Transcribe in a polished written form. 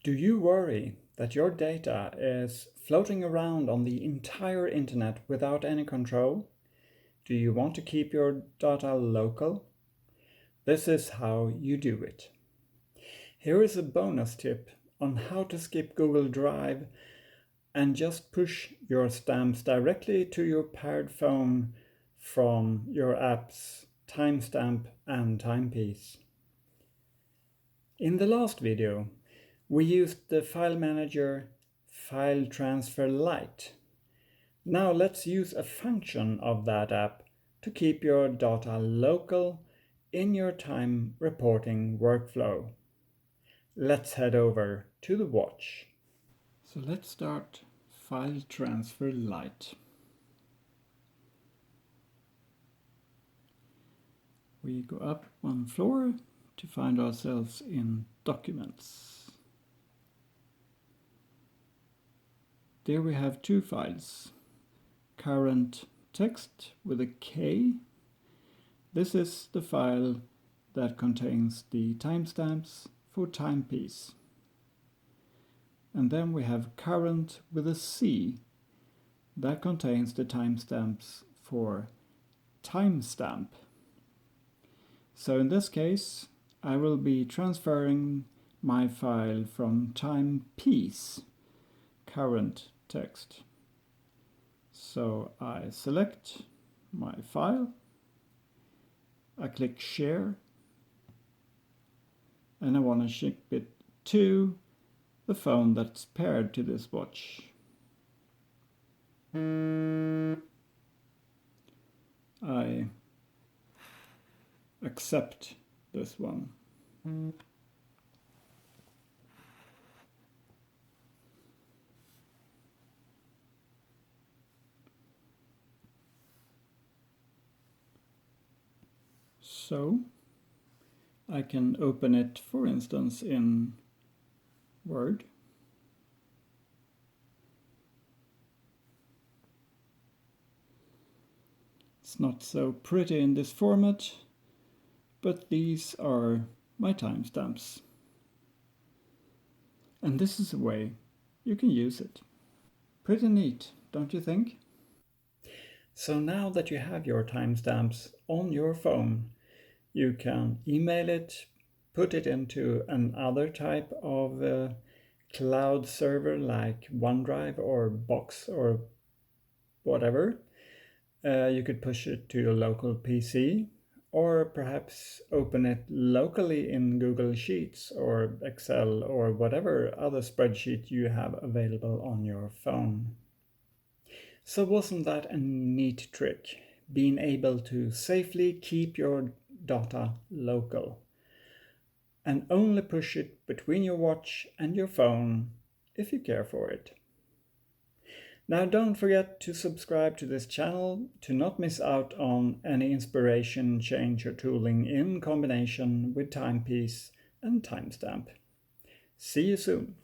Do you worry that your data is floating around on the entire internet without any control? Do you want to keep your data local? This is how you do it. Here is a bonus tip on how to skip Google Drive and just push your stamps directly to your paired phone from your apps Timestamp and TimePiece. In the last video, we used the file manager FileTransferLite. Now let's use a function of that app to keep your data local in your time reporting workflow. Let's head over to the watch. So let's start FileTransferLite. We go up one floor to find ourselves in Documents. There we have two files. Current text with a K. This is the file that contains the timestamps for TimePiece. And then we have current with a C. That contains the timestamps for timestamp. So in this case, I will be transferring my file from TimePiece, current text. So I select my file, I click share, and I want to ship it to the phone that's paired to this watch. I accept this one. So I can open it, for instance, in Word. It's not so pretty in this format, but these are my timestamps. And this is a way you can use it. Pretty neat, don't you think? So now that you have your timestamps on your phone, you can email it, put it into another type of cloud server like OneDrive or Box or whatever. You could push it to your local PC, or perhaps open it locally in Google Sheets or Excel or whatever other spreadsheet you have available on your phone. So wasn't that a neat trick? Being able to safely keep your data local and only push it between your watch and your phone if you care for it. Now don't forget to subscribe to this channel to not miss out on any inspiration, change or tooling in combination with TimePiece and Timestamp. See you soon!